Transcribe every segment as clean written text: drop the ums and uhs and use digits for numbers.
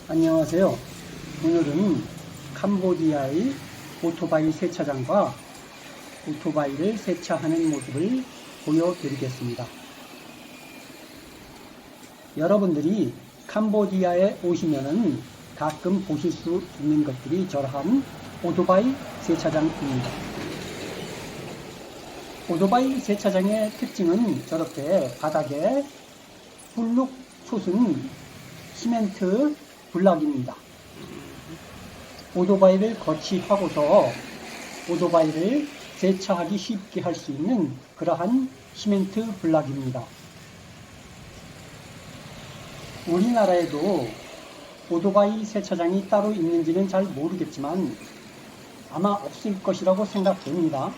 안녕하세요. 오늘은 캄보디아의 오토바이 세차장과 오토바이를 세차하는 모습을 보여드리겠습니다. 여러분들이 캄보디아에 오시면은 가끔 보실 수 있는 것들이 저러한 오토바이 세차장입니다. 오토바이 세차장의 특징은 저렇게 바닥에 불룩 솟은 시멘트 블럭입니다. 오토바이를 거치하고서 오토바이를 세차하기 쉽게 할 수 있는 그러한 시멘트 블럭입니다. 우리나라에도 오토바이 세차장이 따로 있는지는 잘 모르겠지만 아마 없을 것이라고 생각됩니다.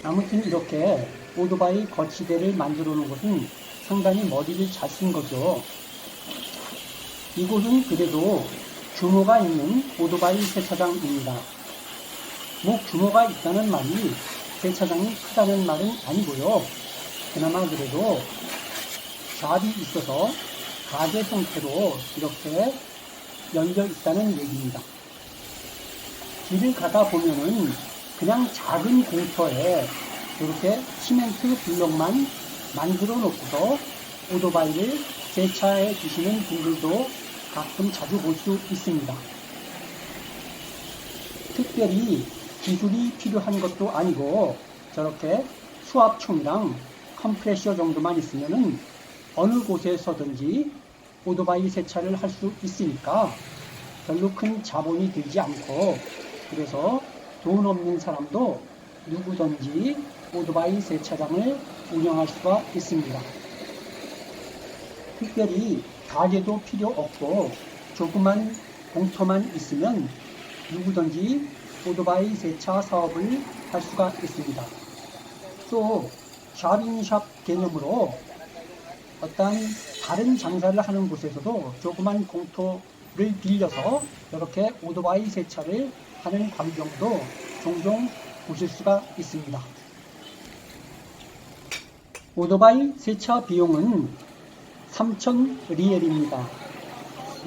아무튼 이렇게 오토바이 거치대를 만들어 놓은 것은 상당히 머리를 잘 쓴 거죠. 이곳은 그래도 규모가 있는 오토바이 세차장입니다. 규모가 있다는 말이 세차장이 크다는 말은 아니고요. 그나마 그래도 샵이 있어서 가게 형태로 이렇게 열려 있다는 얘기입니다. 길을 가다 보면은 그냥 작은 공터에 이렇게 시멘트 블럭만 만들어 놓고서 오토바이를 세차해 주시는 분들도 가끔 자주 볼 수 있습니다. 특별히 기술이 필요한 것도 아니고 저렇게 수압총이랑 컴프레셔 정도만 있으면은 어느 곳에서든지 오토바이 세차를 할 수 있으니까 별로 큰 자본이 들지 않고, 그래서 돈 없는 사람도 누구든지 오토바이 세차장을 운영할 수가 있습니다. 특별히 가게도 필요 없고 조그만 공터만 있으면 누구든지 오토바이 세차 사업을 할 수가 있습니다. 또 샵인샵 개념으로 어떤 다른 장사를 하는 곳에서도 조그만 공터를 빌려서 이렇게 오토바이 세차를 하는 광경도 종종 보실 수가 있습니다. 오토바이 세차 비용은 3,000 리엘입니다.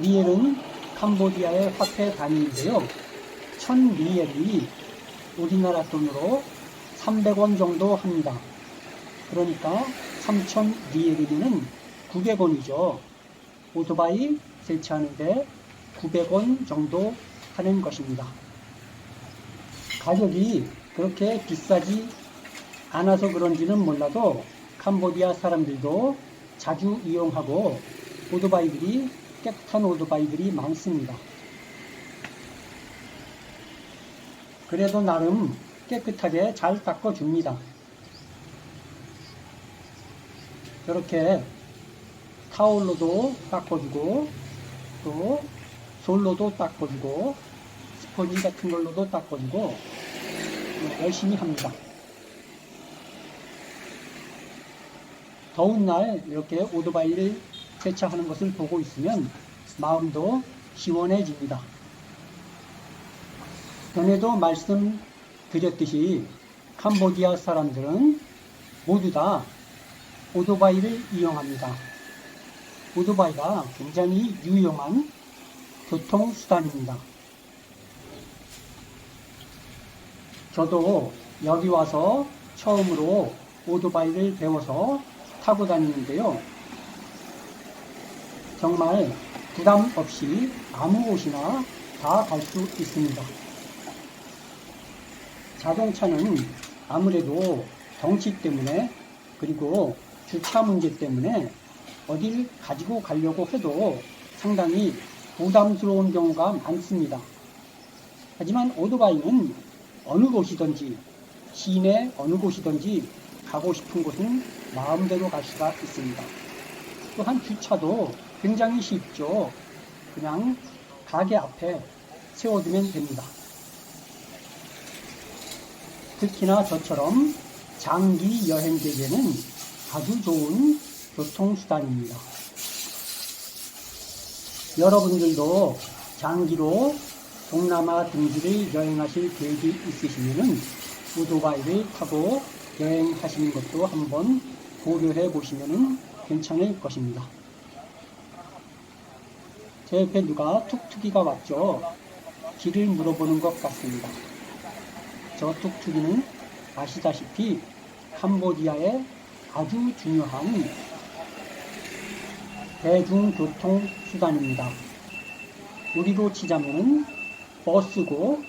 리엘은 캄보디아의 화폐 단위인데요. 1,000 리엘이 우리나라 돈으로 300원 정도 합니다. 그러니까 3,000 리엘이면 900원이죠. 오토바이 세차하는데 900원 정도 하는 것입니다. 가격이 그렇게 비싸지 않아서 그런지는 몰라도 캄보디아 사람들도 자주 이용하고 오토바이들이 깨끗한 오토바이들이 많습니다. 그래도 나름 깨끗하게 잘 닦아줍니다. 이렇게 타올로도 닦아주고 또 솔로도 닦아주고 스펀지 같은 걸로도 닦아주고 열심히 합니다. 더운 날 이렇게 오토바이를 세차하는 것을 보고 있으면 마음도 시원해집니다. 전에도 말씀드렸듯이 캄보디아 사람들은 모두 다 오토바이를 이용합니다. 오토바이가 굉장히 유용한 교통수단입니다. 저도 여기 와서 처음으로 오토바이를 배워서 타고 다니는데요. 정말 부담 없이 아무 곳이나 다 갈 수 있습니다. 자동차는 아무래도 덩치 때문에 그리고 주차 문제 때문에 어딜 가지고 가려고 해도 상당히 부담스러운 경우가 많습니다. 하지만 오토바이는 어느 곳이든지 시내 어느 곳이든지 가고 싶은 곳은 마음대로 갈 수가 있습니다. 또한 주차도 굉장히 쉽죠. 그냥 가게 앞에 세워두면 됩니다. 특히나 저처럼 장기 여행객에는 아주 좋은 교통수단입니다. 여러분들도 장기로 동남아 등지를 여행하실 계획이 있으시면 오토바이를 타고 여행하시는 것도 한번 고려해 보시면 괜찮을 것입니다. 제 옆에 누가 툭툭이가 왔죠. 길을 물어보는 것 같습니다. 저 툭툭이는 아시다시피 캄보디아의 아주 중요한 대중교통 수단입니다. 우리로 치자면 버스고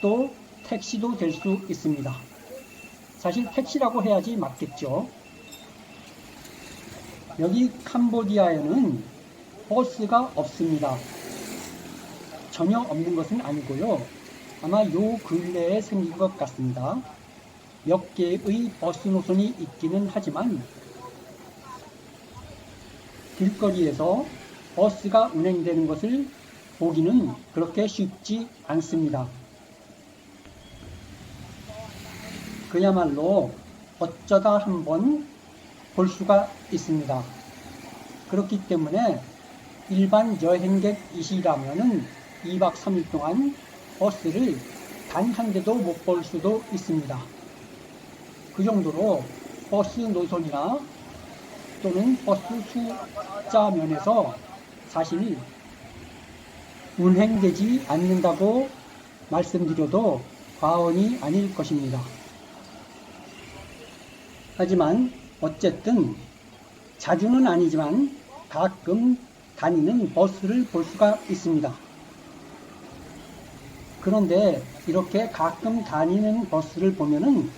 또 택시도 될 수 있습니다. 사실 택시라고 해야지 맞겠죠. 여기 캄보디아에는 버스가 없습니다. 전혀 없는 것은 아니고요. 아마 요 근래에 생긴 것 같습니다. 몇 개의 버스 노선이 있기는 하지만 길거리에서 버스가 운행되는 것을 보기는 그렇게 쉽지 않습니다. 그야말로 어쩌다 한번 볼 수가 있습니다. 그렇기 때문에 일반 여행객이시라면 2박 3일 동안 버스를 단 한 대도 못 볼 수도 있습니다. 그 정도로 버스 노선이나 또는 버스 숫자 면에서 사실 운행되지 않는다고 말씀드려도 과언이 아닐 것입니다. 하지만 어쨌든 자주는 아니지만 가끔 다니는 버스를 볼 수가 있습니다. 그런데 이렇게 가끔 다니는 버스를 보면은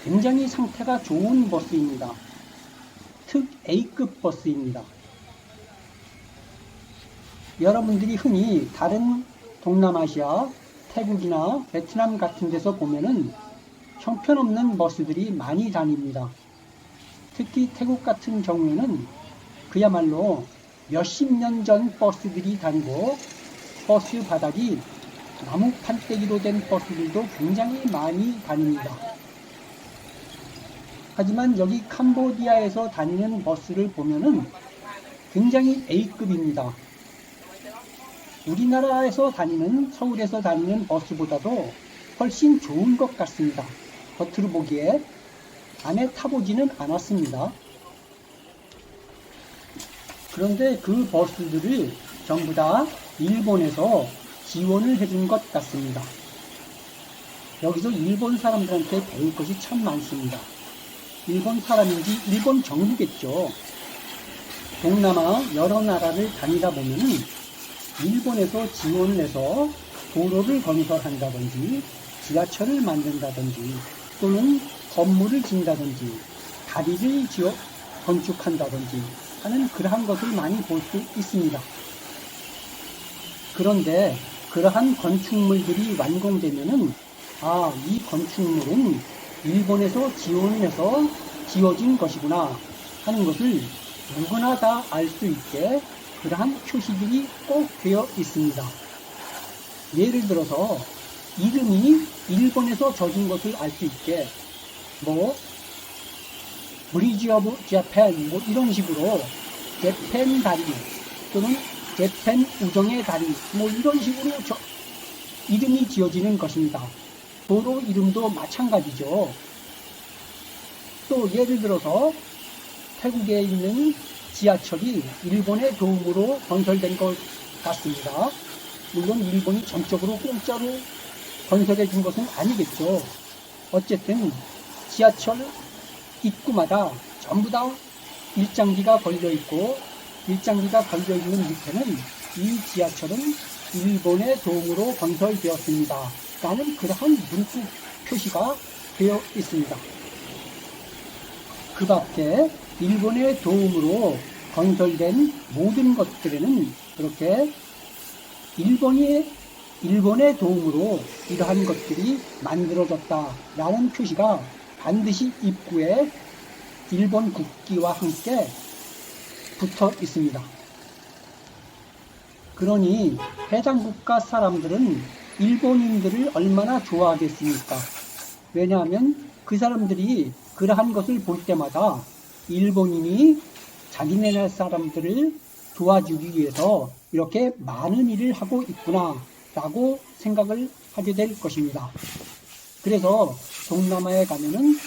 굉장히 상태가 좋은 버스입니다. 특 A급 버스입니다. 여러분들이 흔히 다른 동남아시아, 태국이나 베트남 같은 데서 보면은 형편없는 버스들이 많이 다닙니다. 특히 태국 같은 경우에는 그야말로 몇십 년 전 버스들이 다니고 버스 바닥이 나무 판때기로 된 버스들도 굉장히 많이 다닙니다. 하지만 여기 캄보디아에서 다니는 버스를 보면은 굉장히 A급입니다. 우리나라에서 다니는, 서울에서 다니는 버스보다도 훨씬 좋은 것 같습니다. 겉으로 보기에. 안에 타보지는 않았습니다. 그런데 그 버스들을 전부 다 일본에서 지원을 해준 것 같습니다. 여기서 일본 사람들한테 배울 것이 참 많습니다. 일본 사람인지 일본 정부겠죠. 동남아 여러 나라를 다니다 보면은 일본에서 지원을 해서 도로를 건설한다든지 지하철을 만든다든지 또는 건물을 짓는다든지 다리를 건축한다든지 하는 그러한 것을 많이 볼 수 있습니다. 그런데 그러한 건축물들이 완공되면은 이 건축물은 일본에서 지원을 해서 지어진 것이구나 하는 것을 누구나 다 알 수 있게 그러한 표시들이 꼭 되어 있습니다. 예를 들어서 이름이 일본에서 져진 것을 알 수 있게 브리지 오브 재팬 이런 식으로 재팬 다리 또는 재팬 우정의 다리 이런 식으로 이름이 지어지는 것입니다. 도로 이름도 마찬가지죠. 또 예를 들어서 태국에 있는 지하철이 일본의 도움으로 건설된 것 같습니다. 물론 일본이 전적으로 공짜로 건설해 준 것은 아니겠죠. 어쨌든 지하철 입구마다 전부 다 일장기가 걸려 있고 일장기가 걸려 있는 밑에는 이 지하철은 일본의 도움으로 건설되었습니다. 라는 그러한 문구 표시가 되어 있습니다. 그 밖에 일본의 도움으로 건설된 모든 것들에는 그렇게 일본의 도움으로 이러한 것들이 만들어졌다라는 표시가 반드시 입구에 일본 국기와 함께 붙어 있습니다. 그러니 해당 국가 사람들은 일본인들을 얼마나 좋아하겠습니까? 왜냐하면 그 사람들이 그러한 것을 볼 때마다 일본인이 자기네 나라 사람들을 도와주기 위해서 이렇게 많은 일을 하고 있구나 라고 생각을 하게 될 것입니다. 그래서 동남아에 가면은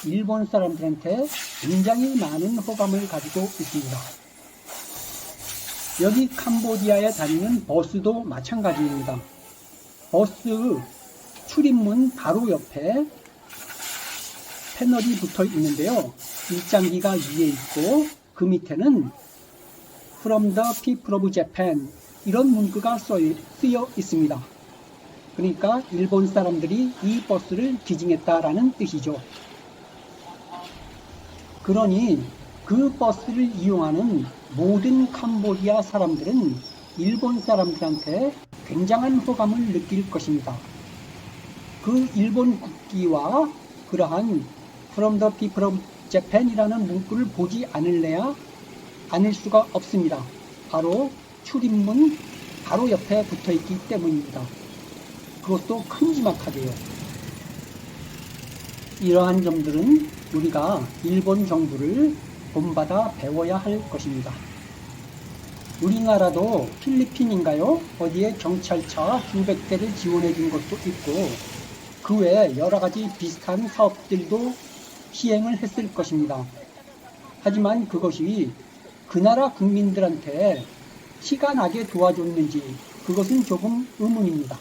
일본 사람들한테 굉장히 많은 호감을 가지고 있습니다. 여기 캄보디아에 다니는 버스도 마찬가지입니다. 버스 출입문 바로 옆에 패널이 붙어 있는데요. 일장기가 위에 있고 그 밑에는 From the people of Japan 이런 문구가 쓰여 있습니다. 그러니까 일본 사람들이 이 버스를 기증했다라는 뜻이죠. 그러니 그 버스를 이용하는 모든 캄보디아 사람들은 일본 사람들한테 굉장한 호감을 느낄 것입니다. 그 일본 국기와 그러한 From the people of Japan이라는 문구를 보지 않을 수가 없습니다. 바로 출입문 바로 옆에 붙어 있기 때문입니다. 그것도 큼지막하게요. 이러한 점들은 우리가 일본 정부를 본받아 배워야 할 것입니다. 우리나라도 필리핀인가요? 어디에 경찰차 수백 대를 지원해 준 것도 있고 그 외에 여러 가지 비슷한 사업들도 시행을 했을 것입니다. 하지만 그것이 그 나라 국민들한테 티가 나게 도와줬는지 그것은 조금 의문입니다.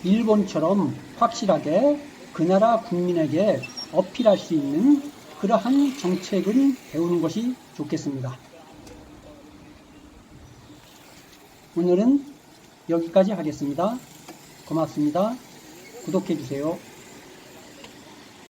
일본처럼 확실하게 그 나라 국민에게 어필할 수 있는 그러한 정책을 배우는 것이 좋겠습니다. 오늘은 여기까지 하겠습니다. 고맙습니다. 구독해 주세요.